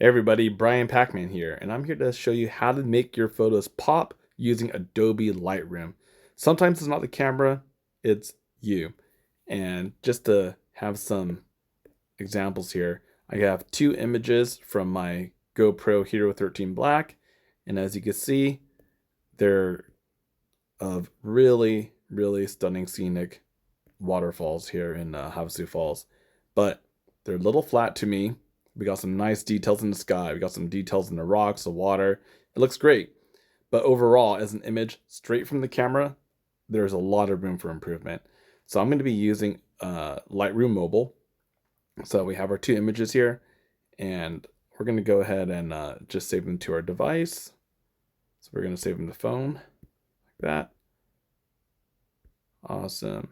Hey everybody, Brian Packman here, and I'm here to show you how to make your photos pop using Adobe Lightroom. Sometimes it's not the camera, it's you. And just to have some examples here, I have two images from my GoPro Hero 13 Black, and as you can see, they're of really stunning scenic waterfalls here in Havasu Falls. But they're a little flat to me. We got some nice details in the sky. We got some details in the rocks, the water. It looks great. But overall, as an image straight from the camera, there's a lot of room for improvement. So I'm going to be using Lightroom Mobile. So we have our two images here, and we're going to go ahead and just save them to our device. So we're going to save them to the phone like that. Awesome.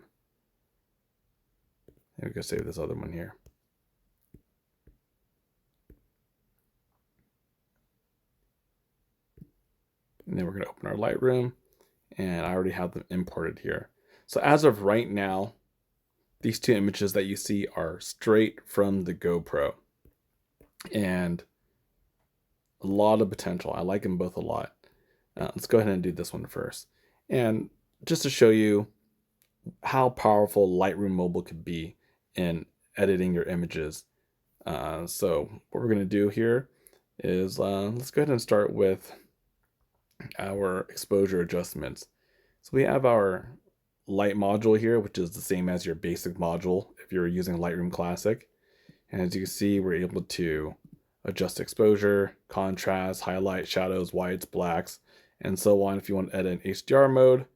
And we can save this other one here. And then we're going to open our Lightroom, and I already have them imported here. So as of right now, these two images that you see are straight from the GoPro, and a lot of potential. I like them both a lot. Let's go ahead and do this one first. And just to show you how powerful Lightroom Mobile could be in editing your images. So what we're going to do here is let's go ahead and start with our exposure adjustments. So we have our light module here, which is the same as your basic module if you're using Lightroom Classic. And as you can see, we're able to adjust exposure, contrast, highlight, shadows, whites, blacks, and so on. If you want to edit in HDR mode,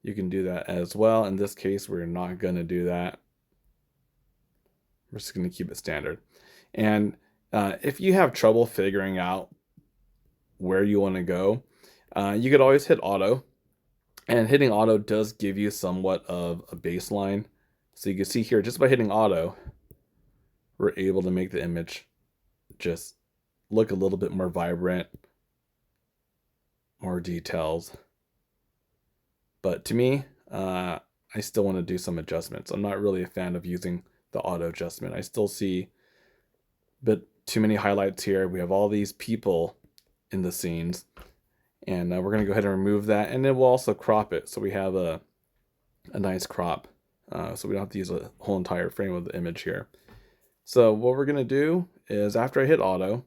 you can do that as well. In this case, we're not going to do that. We're just going to keep it standard. And if you have trouble figuring out where you want to go, you could always hit auto. And hitting auto does give you somewhat of a baseline. So you can see here, just by hitting auto, we're able to make the image just look a little bit more vibrant, more details. But to me, I still want to do some adjustments. I'm not really a fan of using the auto adjustment. I still see a bit too many highlights here. We have all these people in the scenes, and we're going to go ahead and remove that, and then we'll also crop it so we have a nice crop, so we don't have to use a whole entire frame of the image here. So what we're going to do is after I hit auto,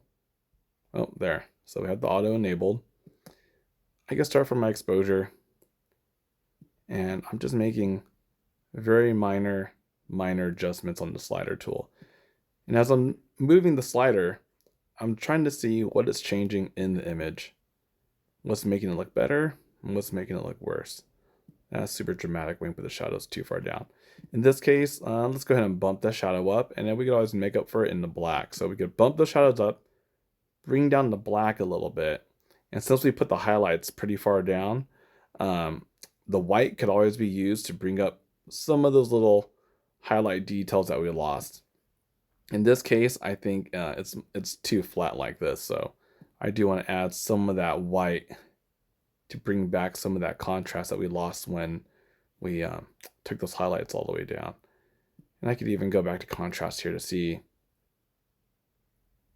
oh, there. So we have the auto enabled. I can start from my exposure, and I'm just making very minor adjustments on the slider tool. And as I'm moving the slider, I'm trying to see what is changing in the image. What's making it look better and what's making it look worse. That's super dramatic when we put the shadows too far down. In this case, let's go ahead and bump the shadow up, and then we could always make up for it in the black. So we could bump the shadows up, bring down the black a little bit, and since we put the highlights pretty far down, the white could always be used to bring up some of those little highlight details that we lost. In this case, I think it's too flat like this, so I do want to add some of that white to bring back some of that contrast that we lost when we took those highlights all the way down. And I could even go back to contrast here to see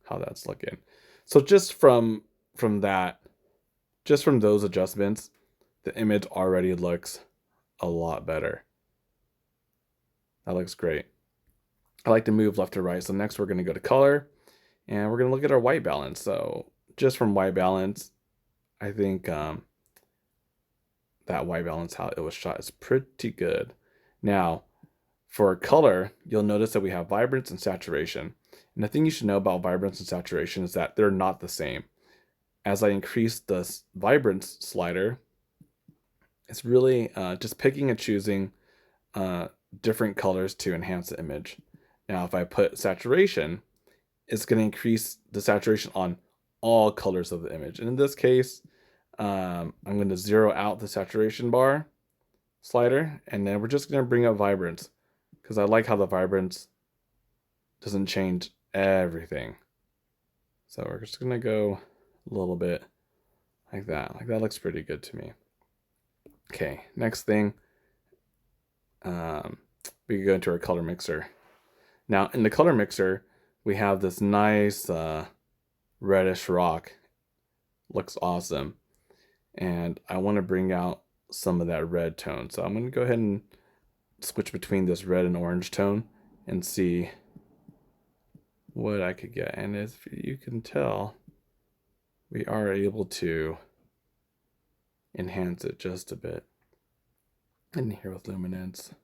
how that's looking. So just from that, just from those adjustments, the image already looks a lot better. That looks great. I like to move left to right. So next we're going to go to color, and we're going to look at our white balance. So just from white balance, I think that white balance, how it was shot, is pretty good. Now, for color, you'll notice that we have vibrance and saturation. And the thing you should know about vibrance and saturation is that they're not the same. As I increase the vibrance slider, it's really just picking and choosing different colors to enhance the image. Now, if I put saturation, it's going to increase the saturation on all colors of the image. And in this case, I'm going to zero out the saturation bar slider, and then we're just going to bring up vibrance because I like how the vibrance doesn't change everything. So we're just going to go a little bit like that. Like that looks pretty good to me. Okay, next thing, we can go into our color mixer. Now in the color mixer, we have this nice reddish rock. Looks awesome. And I want to bring out some of that red tone. So I'm going to go ahead and switch between this red and orange tone and see what I could get. And as you can tell, we are able to enhance it just a bit. And here with luminance,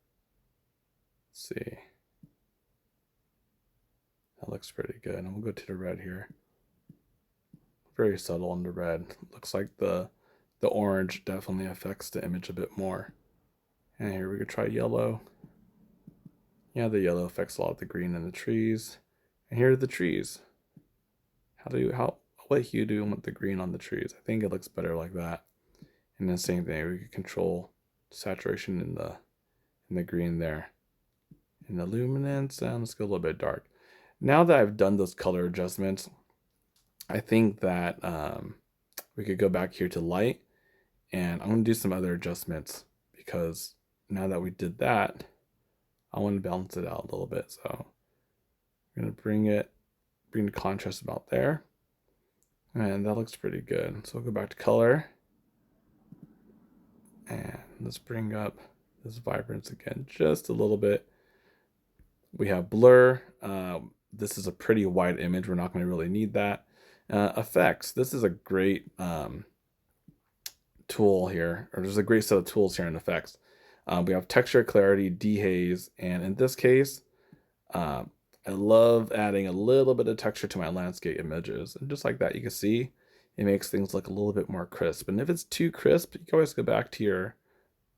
let's see. That looks pretty good. And we'll go to the red here. Very subtle on the red. Looks like the orange definitely affects the image a bit more. And here we could try yellow. Yeah, the yellow affects a lot of the green in the trees. And here are the trees. What hue do you want the green on the trees? I think it looks better like that. And then same thing, we could control saturation in the green there. And the luminance, let's go a little bit dark. Now that I've done those color adjustments, I think that we could go back here to light, and I'm going to do some other adjustments because now that we did that, I want to balance it out a little bit. So I'm going to bring the contrast about there, and that looks pretty good. So we'll go back to color, and let's bring up this vibrance again just a little bit. We have blur. This is a pretty wide image. We're not going to really need that. Effects. This is a great tool here, or there's a great set of tools here in effects. We have texture, clarity, dehaze, and in this case, I love adding a little bit of texture to my landscape images. And just like that, you can see it makes things look a little bit more crisp. And if it's too crisp, you can always go back to your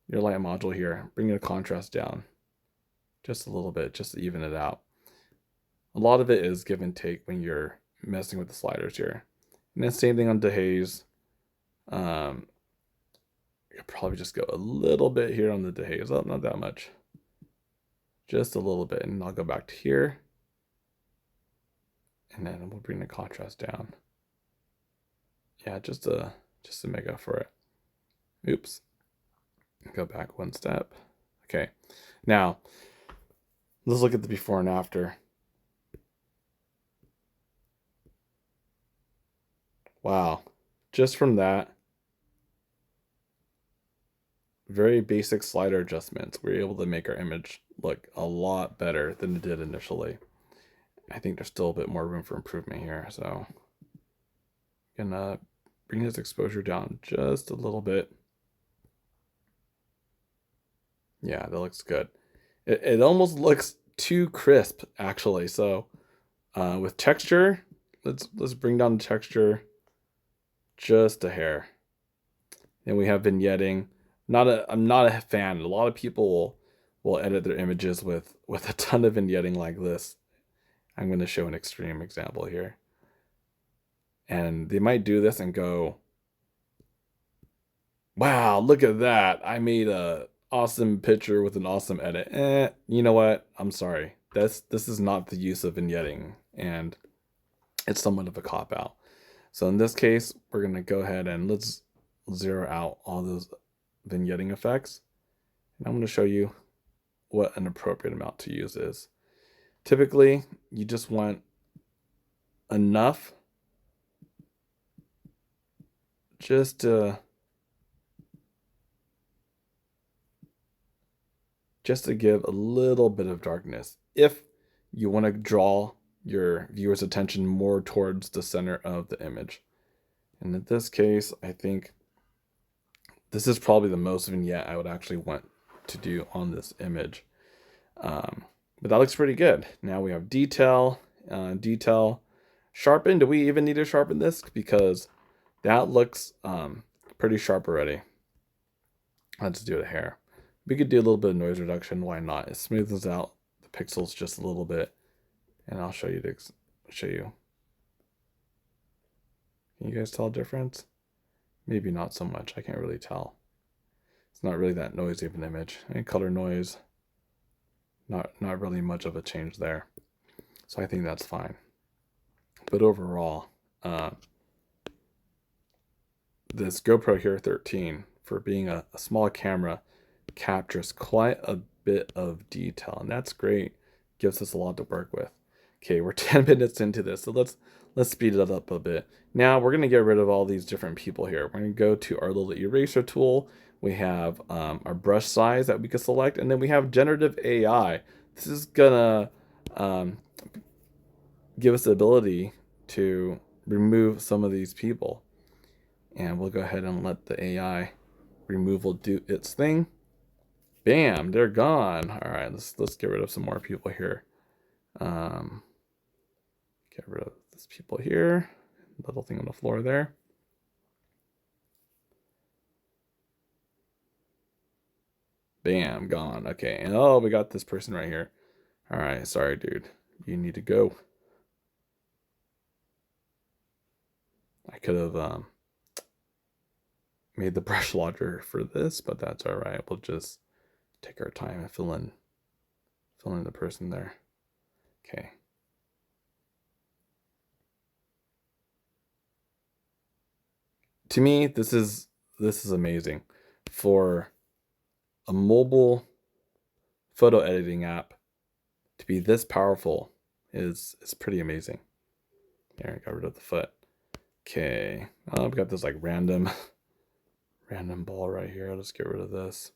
light module here, bring the contrast down just a little bit, just to even it out. A lot of it is give and take when you're messing with the sliders here. And then same thing on dehaze. I could probably just go a little bit here on the dehaze. Oh, not that much. Just a little bit. And I'll go back to here. And then we'll bring the contrast down. Yeah, just to make up for it. Oops. Go back one step. Okay. Now, let's look at the before and after. Wow. Just from that, very basic slider adjustments, we're able to make our image look a lot better than it did initially. I think there's still a bit more room for improvement here. So I'm gonna bring this exposure down just a little bit. Yeah, that looks good. It almost looks too crisp, actually. So with texture, let's bring down the texture just a hair. And we have vignetting. I'm not a fan. A lot of people will edit their images with a ton of vignetting like this. I'm going to show an extreme example here. And they might do this and go, wow, look at that. I made a awesome picture with an awesome edit. You know what? I'm sorry. This is not the use of vignetting, and it's somewhat of a cop-out. So in this case, we're going to go ahead and let's zero out all those vignetting effects. And I'm going to show you what an appropriate amount to use is. Typically, you just want enough just to give a little bit of darkness if you want to draw your viewer's attention more towards the center of the image. And in this case, I think this is probably the most vignette I would actually want to do on this image. But that looks pretty good. Now we have detail, sharpen. Do we even need to sharpen this? Because that looks pretty sharp already. Let's do it a hair. We could do a little bit of noise reduction. Why not? It smooths out the pixels just a little bit. And I'll show you. Can you guys tell a difference? Maybe not so much. I can't really tell. It's not really that noisy of an image. And color noise, not really much of a change there. So I think that's fine. But overall, this GoPro Hero 13, for being a small camera, captures quite a bit of detail, and that's great. Gives us a lot to work with. Okay, we're 10 minutes into this, so let's speed it up a bit. Now we're gonna get rid of all these different people here. We're gonna go to our little eraser tool. We have our brush size that we can select, and then we have generative AI. This is gonna um, give us the ability to remove some of these people. And we'll go ahead and let the AI removal do its thing. Bam, they're gone. All right, let's get rid of some more people here. Get rid of these people here. Little thing on the floor there. Bam, gone. Okay, and oh, we got this person right here. All right, sorry, dude. You need to go. I could have made the brush larger for this, but that's all right. We'll just take our time and fill in the person there. Okay. To me, this is amazing. For a mobile photo editing app to be this powerful is pretty amazing. There, I got rid of the foot. Okay, I've got this like random ball right here. Let's get rid of this.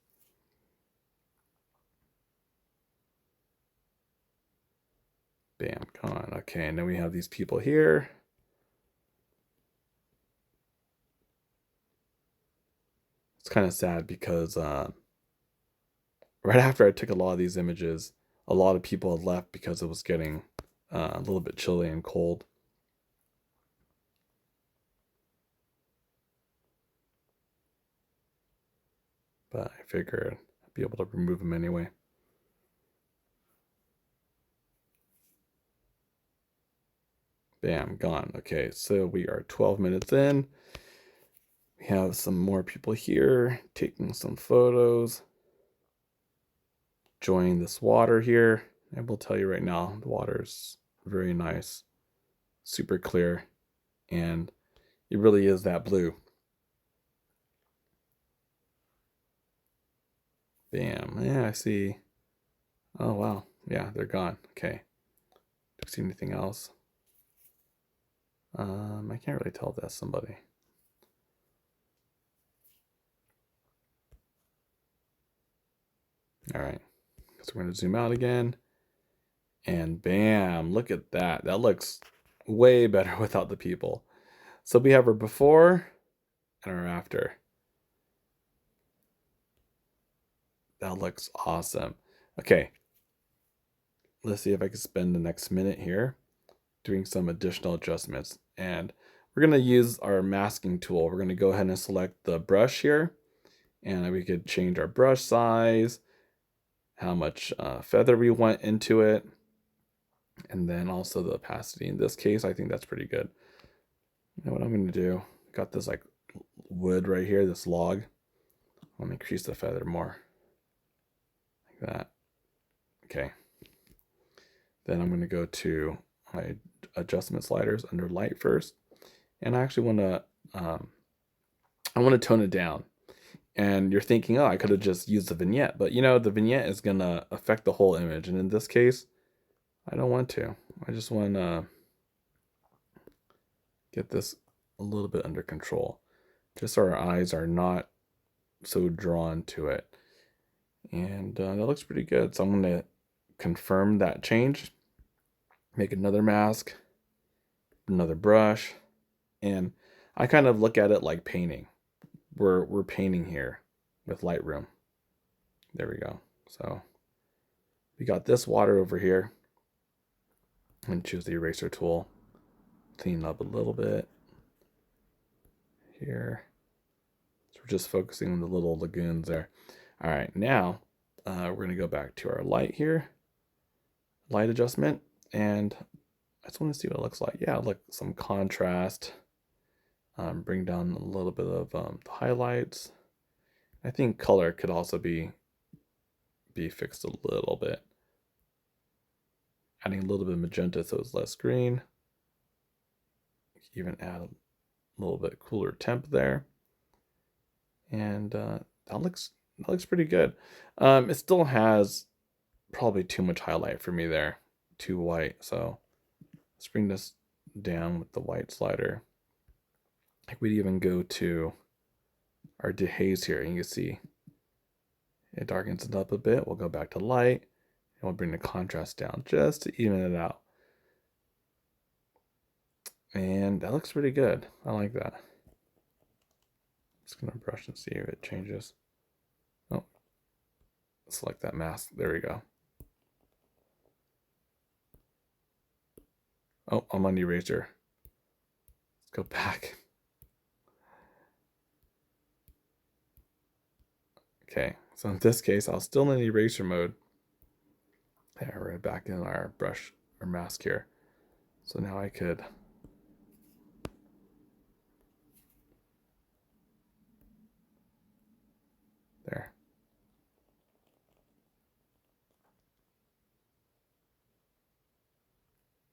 Bam, gone. Okay, and then we have these people here. It's kind of sad because right after I took a lot of these images, a lot of people had left because it was getting a little bit chilly and cold. But I figured I'd be able to remove them anyway. Bam, gone. Okay, so we are 12 minutes in. We have some more people here taking some photos, enjoying this water here. I will tell you right now, the water's very nice, super clear, and it really is that blue. Bam. Yeah, I see. Oh, wow. Yeah, they're gone. Okay. Do you see anything else? I can't really tell if that's somebody. All right. So we're going to zoom out again. And bam, look at that. That looks way better without the people. So we have our before and our after. That looks awesome. Okay. Let's see if I can spend the next minute here doing some additional adjustments. And we're going to use our masking tool. We're going to go ahead and select the brush here. And we could change our brush size, how much feather we want into it, and then also the opacity. In this case, I think that's pretty good. You know what I'm going to do? Got this like wood right here, this log. I'm going to increase the feather more, like that. Okay. Then I'm going to go to my adjustment sliders under light first, and I actually want to I want to tone it down. And you're thinking, oh, I could have just used the vignette, but you know, the vignette is going to affect the whole image, and in this case, I don't want to. I just want to get this a little bit under control, just so our eyes are not so drawn to it. And that looks pretty good. So I'm going to confirm that change, make another mask, another brush, and I kind of look at it like painting. We're painting here with Lightroom. There we go. So we got this water over here, and choose the eraser tool, clean up a little bit here. So we're just focusing on the little lagoons there. All right, now we're gonna go back to our light here, light adjustment, and I just want to see what it looks like. Yeah, look, some contrast. Bring down a little bit of the highlights. I think color could also be fixed a little bit. Adding a little bit of magenta so it's less green. Even add a little bit cooler temp there. And that looks pretty good. It still has probably too much highlight for me there, too white. So Let's bring this down with the white slider. Like we'd even go to our dehaze here, and you can see it darkens it up a bit. We'll go back to light, and we'll bring the contrast down just to even it out. And that looks pretty good. I like that. Just gonna brush and see if it changes. Oh, select that mask. There we go. Oh, I'm on the eraser. Let's go back. Okay, so in this case, I'll still in eraser mode. There, we're back in our brush or mask here. So now I could there.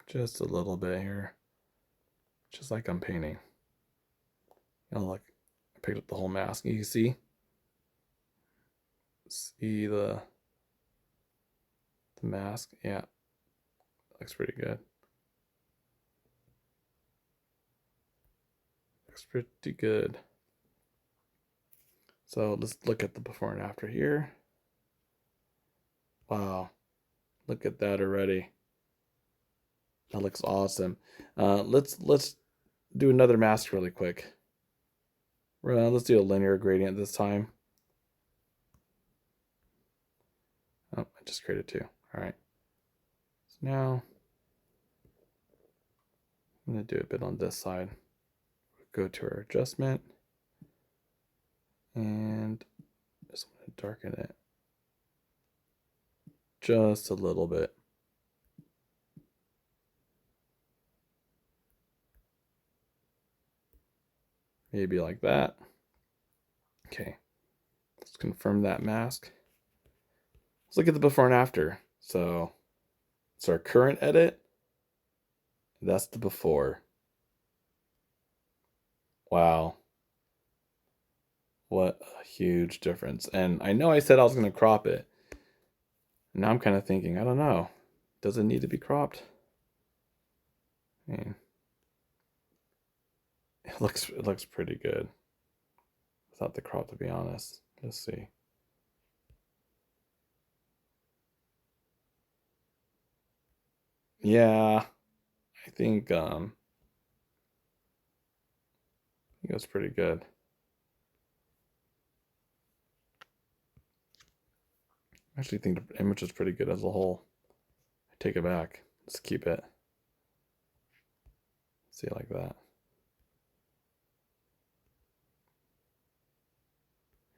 Just a little bit here. Just like I'm painting. You know, look, I picked up the whole mask. You can see the mask. Yeah, looks pretty good. Looks pretty good. So let's look at the before and after here. Wow, look at that already. That looks awesome. Let's do another mask really quick. Let's do a linear gradient this time. Oh, I just created two. All right. So now I'm gonna do a bit on this side. Go to our adjustment and just want to darken it just a little bit. Maybe like that. Okay, let's confirm that mask. Let's look at the before and after. So it's our current edit. That's the before. Wow. What a huge difference. And I know I said I was going to crop it. Now I'm kind of thinking, I don't know. Does it need to be cropped? I mean, it looks pretty good without the crop, to be honest. Let's see. Yeah, I think it was pretty good. I actually think the image is pretty good as a whole. I take it back. Let's keep it. See it like that.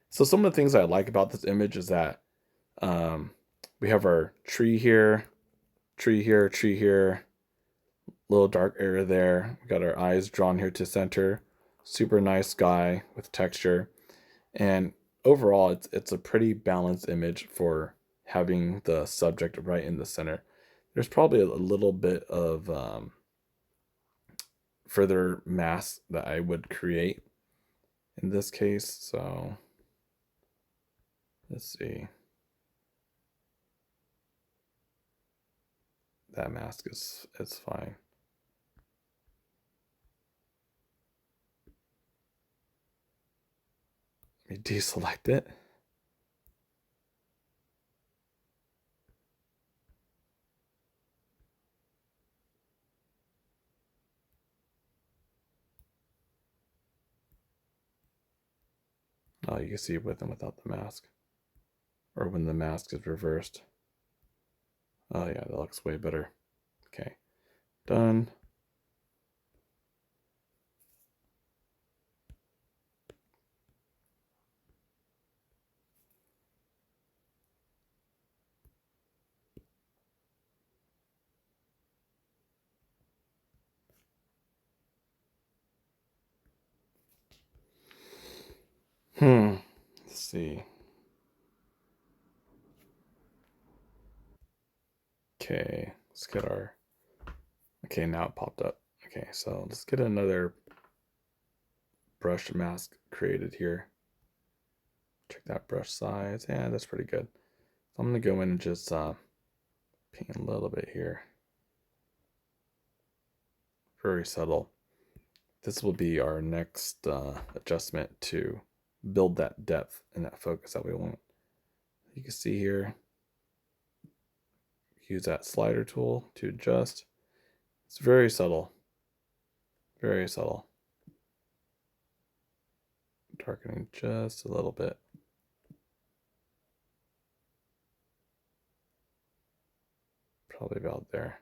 So some of the things I like about this image is that we have our tree here, tree here, tree here, little dark area there. We got our eyes drawn here to center. Super nice sky with texture. And overall, it's a pretty balanced image for having the subject right in the center. There's probably a little bit of further mass that I would create in this case. So let's see. That mask is fine. Let me deselect it. Oh, you can see with and without the mask. Or when the mask is reversed. Oh yeah, that looks way better. Okay, done. Let's see. Okay, let's get our. Okay, now it popped up. Okay, so let's get another brush mask created here. Check that brush size. Yeah, that's pretty good. So I'm gonna go in and just paint a little bit here. very subtle. This will be our next adjustment to build that depth and that focus that we want. You can see here, use that slider tool to adjust. It's very subtle, very subtle. Darkening just a little bit. Probably about there.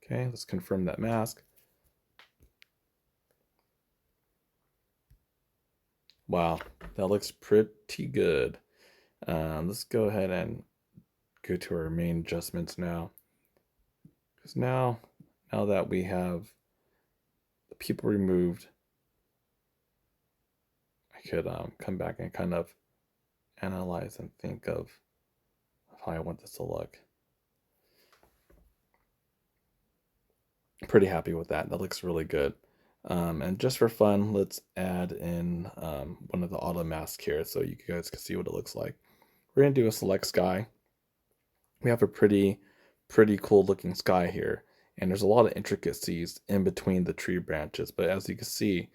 Okay, let's confirm that mask. Wow, that looks pretty good. Let's go ahead and go to our main adjustments now. Because now that we have the people removed, I could come back and kind of analyze and think of how I want this to look. Pretty happy with that. That looks really good. And just for fun, let's add in one of the auto masks here so you guys can see what it looks like. We're going to do a select sky. We have a pretty cool looking sky here. And there's a lot of intricacies in between the tree branches. But as you can see,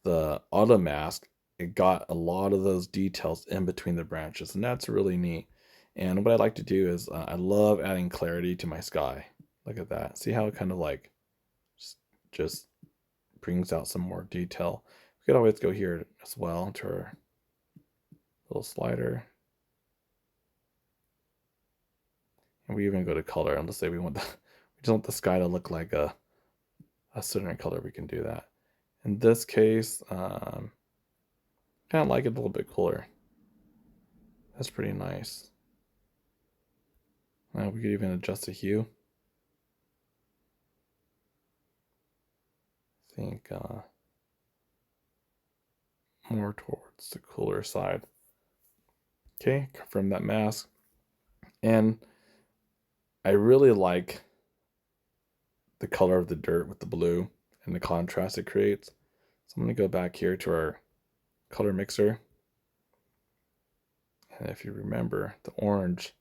the auto mask, it got a lot of those details in between the branches. And that's really neat. And what I like to do is I love adding clarity to my sky. Look at that. See how it kind of like just brings out some more detail. We could always go here as well to our little slider. And we even go to color, and let's say we just want the sky to look like a certain color. We can do that. In this case, kind of like it a little bit cooler. That's pretty nice. We could even adjust the hue. I think more towards the cooler side. Okay, confirm that mask. And I really like the color of the dirt with the blue and the contrast it creates. So I'm going to go back here to our color mixer. And if you remember, the orange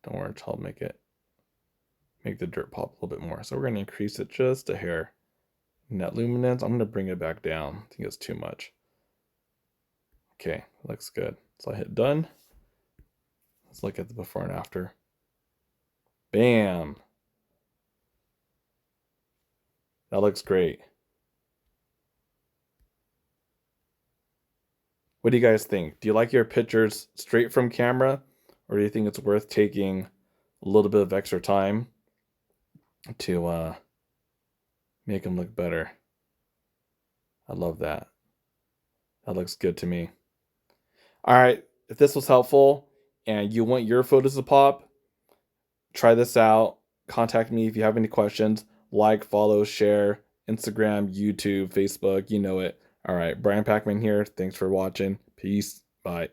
helped make the dirt pop a little bit more. So we're going to increase it just a hair. Net luminance, I'm going to bring it back down. I think it's too much. Okay, looks good. So I hit done. Let's look at the before and after. Bam! That looks great. What do you guys think? Do you like your pictures straight from camera? Or do you think it's worth taking a little bit of extra time to make them look better? I love that. That looks good to me. All right, if this was helpful and you want your photos to pop, try this out. Contact me if you have any questions. Like, follow, share, Instagram, YouTube, Facebook, you know it. All right, Brian Packman here. Thanks for watching. Peace. Bye.